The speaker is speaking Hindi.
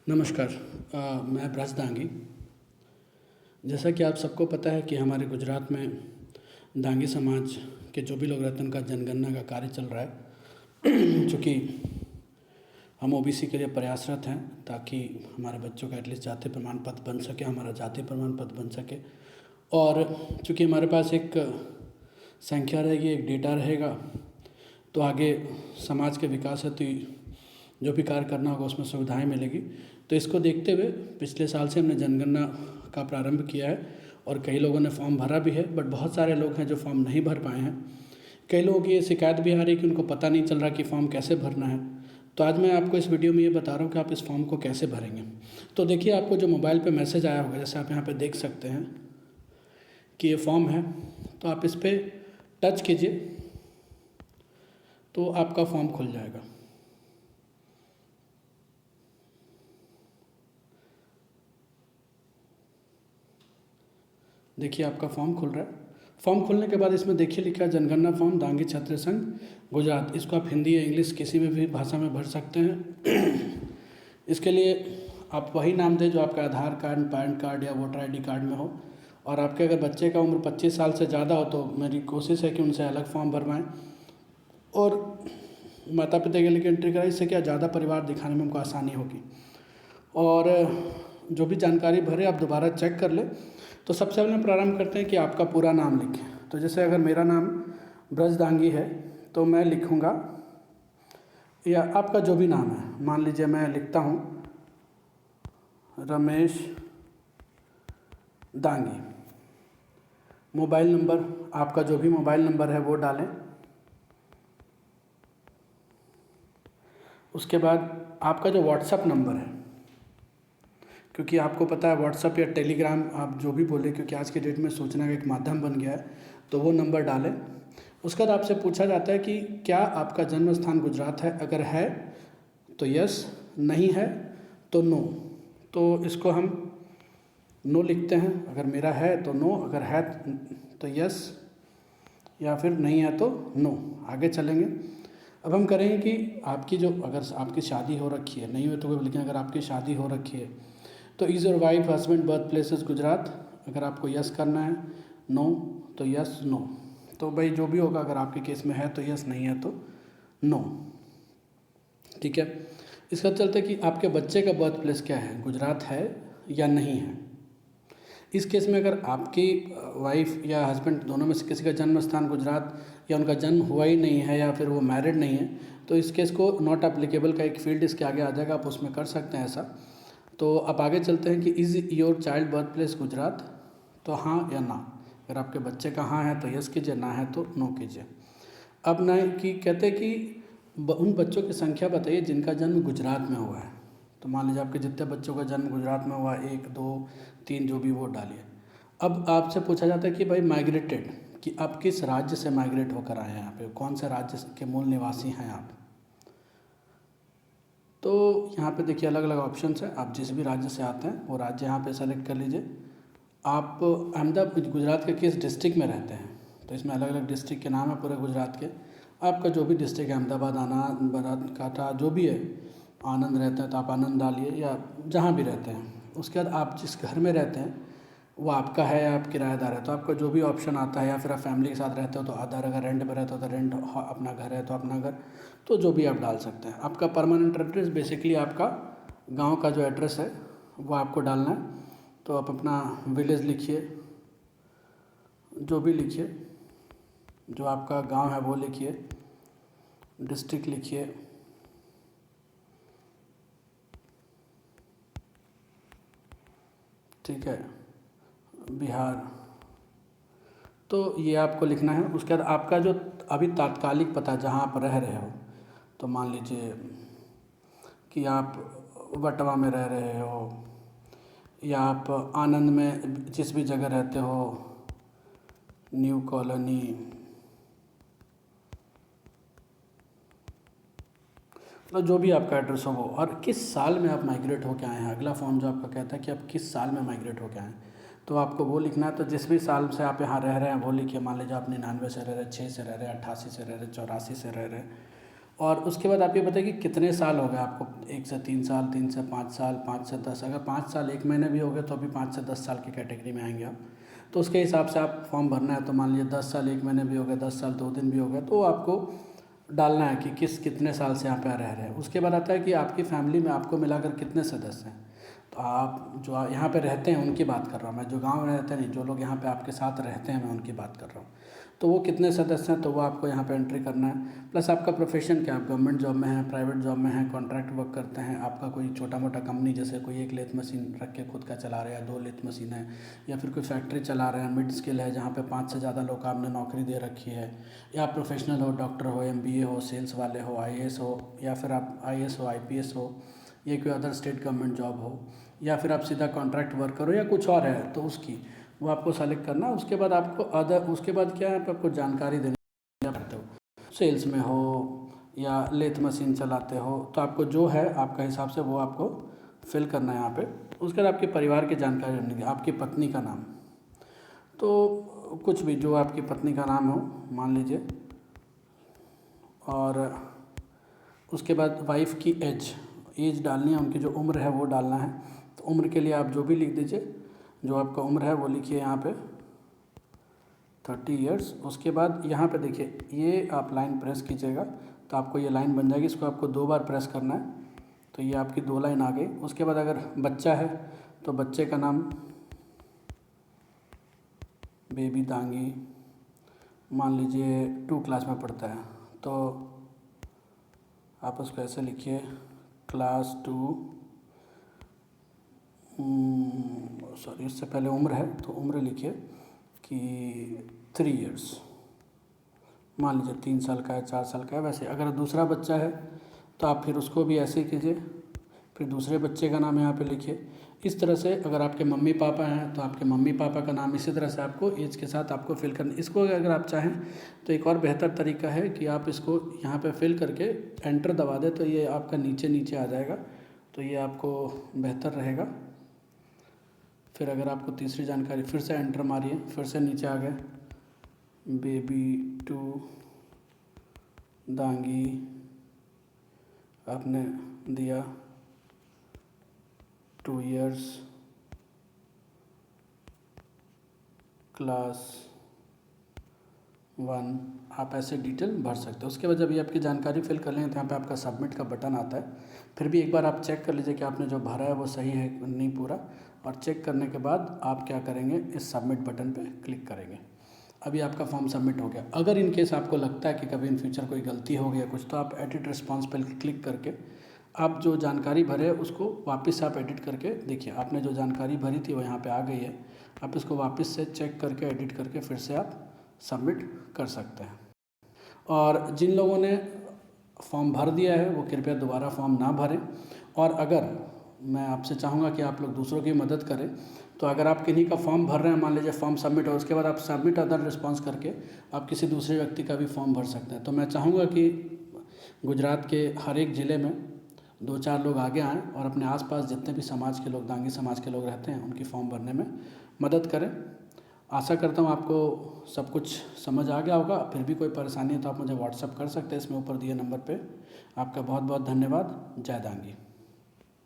नमस्कार। मैं ब्रज दांगी। जैसा कि आप सबको पता है कि हमारे गुजरात में दांगी समाज के जो भी लोग रहते हैं उनका जनगणना का कार्य चल रहा है। चूँकि हम ओबीसी के लिए प्रयासरत हैं ताकि हमारे बच्चों का एटलीस्ट जाति प्रमाण पत्र बन सके, हमारा जाति प्रमाण पत्र बन सके। और चूँकि हमारे पास एक संख्या रहेगी, एक डेटा रहेगा, तो आगे समाज के विकास हेतु जो भी कार्य करना होगा उसमें सुविधाएं मिलेगी। तो इसको देखते हुए पिछले साल से हमने जनगणना का प्रारंभ किया है और कई लोगों ने फॉर्म भरा भी है, बट बहुत सारे लोग हैं जो फॉर्म नहीं भर पाए हैं। कई लोगों की ये शिकायत भी आ रही है कि उनको पता नहीं चल रहा कि फॉर्म कैसे भरना है। तो आज मैं आपको इस वीडियो में ये बता रहा हूँ कि आप इस फॉर्म को कैसे भरेंगे। तो देखिए, आपको जो मोबाइल पे मैसेज आया होगा, जैसे आप यहाँ पे देख सकते हैं कि ये फॉर्म है, तो आप इस पर टच कीजिए तो आपका फॉर्म खुल जाएगा। देखिए, आपका फॉर्म खुल रहा है। फॉर्म खुलने के बाद इसमें देखिए लिखा है जनगणना फॉर्म दांगी छात्र संघ गुजरात। इसको आप हिंदी या इंग्लिश किसी में भी भाषा में भर सकते हैं। इसके लिए आप वही नाम दें जो आपका आधार कार्ड, पैन कार्ड या वोटर आईडी कार्ड में हो। और आपके अगर बच्चे का उम्र 25 साल से ज़्यादा हो तो मेरी कोशिश है कि उनसे अलग फॉर्म भरवाएं और माता पिता के लिए एंट्री कराएं। इससे क्या ज़्यादा परिवार दिखाने में हमको आसानी होगी। और जो भी जानकारी भरे आप दोबारा चेक कर लें। तो सबसे पहले प्रारंभ करते हैं कि आपका पूरा नाम लिखें। तो जैसे अगर मेरा नाम ब्रज दांगी है तो मैं लिखूँगा, या आपका जो भी नाम है, मान लीजिए मैं लिखता हूँ रमेश दांगी। मोबाइल नंबर, आपका जो भी मोबाइल नंबर है वो डालें। उसके बाद आपका जो व्हाट्सएप नंबर है, क्योंकि आपको पता है व्हाट्सएप या टेलीग्राम आप जो भी बोले, क्योंकि आज के डेट में सूचना का एक माध्यम बन गया है, तो वो नंबर डालें। उसके बाद आपसे पूछा जाता है कि क्या आपका जन्म स्थान गुजरात है। अगर है तो यस, नहीं है तो नो। तो इसको हम नो लिखते हैं। अगर मेरा है तो नो, अगर है तो यस, या फिर नहीं है तो नो। आगे चलेंगे। अब हम करेंगे कि आपकी जो, अगर आपकी शादी हो रखी है, नहीं हुई तो कोई, लेकिन अगर आपकी शादी हो रखी है तो is your wife husband birth place is Gujarat. अगर आपको यस करना है, नो तो यस, नो। तो भाई जो भी होगा, अगर आपके केस में है तो यस, नहीं है तो नो। ठीक है। इसका चलते कि आपके बच्चे का बर्थ प्लेस क्या है, गुजरात है या नहीं है। इस केस में अगर आपकी वाइफ या हस्बैंड दोनों में से किसी का जन्म स्थान गुजरात, या उनका जन्म हुआ ही नहीं है, या फिर वो मैरिड नहीं है, तो इस केस को नॉट एप्लीकेबल का एक फील्ड इसके आगे आ जाएगा। आप उसमें कर सकते हैं ऐसा। तो अब आगे चलते हैं कि is your child birth place Gujarat, तो हाँ या ना। अगर आपके बच्चे का हाँ है तो यस कीजिए, ना है तो नो कीजिए। अब ना कि कहते हैं कि उन बच्चों की संख्या बताइए जिनका जन्म गुजरात में हुआ है। तो मान लीजिए आपके जितने बच्चों का जन्म गुजरात में हुआ, 1 2 3 जो भी, वो डालिए। अब आपसे पूछा जाता है कि भाई माइग्रेटेड, कि आप किस राज्य से माइग्रेट होकर आए हैं, यहाँ पे कौन से राज्य के मूल निवासी हैं आप। तो यहाँ पे देखिए अलग अलग ऑप्शंस हैं। आप जिस भी राज्य से आते हैं वो राज्य यहाँ पे सेलेक्ट कर लीजिए। आप अहमदाबाद, गुजरात के किस डिस्ट्रिक्ट में रहते हैं, तो इसमें अलग अलग डिस्ट्रिक्ट के नाम है पूरे गुजरात के। आपका जो भी डिस्ट्रिक्ट है, अहमदाबाद, आनंद, बनासकांठा, जो भी है, आनंद रहते हैं तो आप आनंद डालिए, या जहाँ भी रहते हैं। उसके बाद आप जिस घर में रहते हैं वो आपका है या आप किराएदार है, तो आपका जो भी ऑप्शन आता है, या फिर आप फैमिली के साथ रहते हो तो आधार, अगर रेंट पर रहते हो तो रेंट, अपना घर है तो अपना घर, तो जो भी आप डाल सकते हैं। आपका परमानेंट एड्रेस बेसिकली आपका गांव का जो एड्रेस है वो आपको डालना है। तो आप अपना विलेज लिखिए, जो भी लिखिए, जो आपका गांव है वो लिखिए, डिस्ट्रिक्ट लिखिए, ठीक है, बिहार, तो ये आपको लिखना है। उसके बाद आपका जो अभी तात्कालिक पता जहाँ आप रह रहे हो, तो मान लीजिए कि आप वटवा में रह रहे हो, या आप आनंद में जिस भी जगह रहते हो, न्यू कॉलोनी, तो जो भी आपका एड्रेस हो वो, और किस साल में आप माइग्रेट होकर आए हैं। अगला फॉर्म जो आपका कहता है कि आप किस साल में माइग्रेट होकर आए हैं, तो आपको वो लिखना है। तो जिस भी साल से आप यहाँ रह रहे हैं वो लिखिए। मान लीजिए आप 99 से रह रहे हैं, 6 से रह रहे हैं, 88 से रह रहे हैं, 84 से रह रहे हैं, और उसके बाद आप ये बताइए कि कितने साल हो गए आपको, 1 से 3 साल, 3 से 5 साल, 5 से 10, अगर 5 साल 1 महीने भी हो गए तो अभी 5 से 10 साल की कैटेगरी में आएंगे आप। तो उसके हिसाब से आप फॉर्म भरना है। तो मान लीजिए 10 साल 1 महीने भी हो गए, 10 साल 2 दिन भी हो गए, तो आपको डालना है कि कितने साल से यहाँ पे रह रहे हैं। उसके बाद आता है कि आपकी फैमिली में आपको मिलाकर कितने सदस्य हैं। तो आप जो यहाँ पे रहते हैं उनकी बात कर रहा हूँ मैं, जो गांव में रहते हैं नहीं, जो लोग यहाँ पे आपके साथ रहते हैं मैं उनकी बात कर रहा हूँ। तो वो कितने सदस्य हैं तो वो आपको यहाँ पे एंट्री करना है। प्लस आपका प्रोफेशन क्या है, आप गवर्नमेंट जॉब में हैं, प्राइवेट जॉब में हैं, कॉन्ट्रैक्ट वर्क करते हैं, आपका कोई छोटा मोटा कंपनी जैसे कोई एक लेथ मशीन रख के खुद का चला रहे हैं, 2 लेथ मशीन है, या फिर कोई फैक्ट्री चला रहे हैं, मिड स्किल है जहाँ पे 5 से ज़्यादा लोग आपने नौकरी दे रखी है, या आप प्रोफेशनल हो, डॉक्टर हो, MBA हो, सेल्स वाले हो, IAS हो, या फिर आप IAS हो, IPS हो, या कोई अदर स्टेट गवर्नमेंट जॉब हो, या फिर आप सीधा कॉन्ट्रैक्ट वर्कर हो या कुछ और है, तो उसकी वो आपको सेलेक्ट करना। उसके बाद आपको उसके बाद क्या है, आपको जानकारी देनी पड़ते हो, सेल्स में हो या लेथ मशीन चलाते हो, तो आपको जो है आपका हिसाब से वो आपको फिल करना है यहाँ पे। उसके बाद आपके परिवार की जानकारी देनी है, आपकी पत्नी का नाम, तो कुछ भी जो आपकी पत्नी का नाम हो मान लीजिए, और उसके बाद वाइफ की एज डालनी है, उनकी जो उम्र है वो डालना है। तो उम्र के लिए आप जो भी लिख दीजिए, जो आपका उम्र है वो लिखिए यहाँ पे 30 इयर्स। उसके बाद यहाँ पे देखिए ये आप लाइन प्रेस कीजिएगा तो आपको ये लाइन बन जाएगी, इसको आपको 2 बार प्रेस करना है, तो ये आपकी 2 लाइन आ गई। उसके बाद अगर बच्चा है तो बच्चे का नाम बेबी दांगी, मान लीजिए 2 क्लास में पढ़ता है, तो आप उसको ऐसे लिखिए क्लास 2, सॉरी इससे पहले उम्र है तो उम्र लिखिए कि 3 इयर्स, मान लीजिए 3 साल का है, 4 साल का है। वैसे अगर दूसरा बच्चा है तो आप फिर उसको भी ऐसे ही कीजिए, फिर दूसरे बच्चे का नाम यहाँ पे लिखिए। इस तरह से अगर आपके मम्मी पापा हैं तो आपके मम्मी पापा का नाम इसी तरह से आपको एज के साथ आपको फिल करना। इसको अगर आप चाहें तो एक और बेहतर तरीका है कि आप इसको यहाँ पे फिल करके एंटर दबा दें तो ये आपका नीचे नीचे आ जाएगा, तो ये आपको बेहतर रहेगा। फिर अगर आपको तीसरी जानकारी फिर से एंटर मारिए, फिर से नीचे आ गए, बेबी 2 दांगी आपने दिया, 2 इयर्स, क्लास 1, आप ऐसे डिटेल भर सकते हो। उसके बाद जब ये आपकी जानकारी फिल कर लेंगे तो यहाँ पे आपका सबमिट का बटन आता है। फिर भी एक बार आप चेक कर लीजिए कि आपने जो भरा है वो सही है नहीं पूरा, और चेक करने के बाद आप क्या करेंगे, इस सबमिट बटन पे क्लिक करेंगे। अभी आपका फॉर्म सबमिट हो गया। अगर इन केस आपको लगता है कि कभी इन फ्यूचर कोई गलती हो गई कुछ, तो आप एडिट रिस्पॉन्स पर क्लिक करके आप जो जानकारी भरे उसको वापस आप एडिट करके देखिए, आपने जो जानकारी भरी थी वो यहाँ पे आ गई है। आप इसको वापस से चेक करके एडिट करके फिर से आप सबमिट कर सकते हैं। और जिन लोगों ने फॉर्म भर दिया है वो कृपया दोबारा फॉर्म ना भरें। और अगर मैं आपसे चाहूँगा कि आप लोग दूसरों की मदद करें, तो अगर आप किन्हीं का फॉर्म भर रहे हैं, मान लीजिए फॉर्म सबमिट हो, उसके बाद आप सबमिट अदर रिस्पॉन्स करके आप किसी दूसरे व्यक्ति का भी फॉर्म भर सकते हैं। तो मैं चाहूँगा कि गुजरात के हर एक ज़िले में 2-4 लोग आगे आएँ और अपने आसपास जितने भी समाज के लोग, दांगी समाज के लोग रहते हैं, उनकी फॉर्म भरने में मदद करें। आशा करता हूँ आपको सब कुछ समझ आ गया होगा। फिर भी कोई परेशानी है तो आप मुझे व्हाट्सअप कर सकते हैं इसमें ऊपर दिए नंबर पे। आपका बहुत बहुत धन्यवाद। जय दांगी।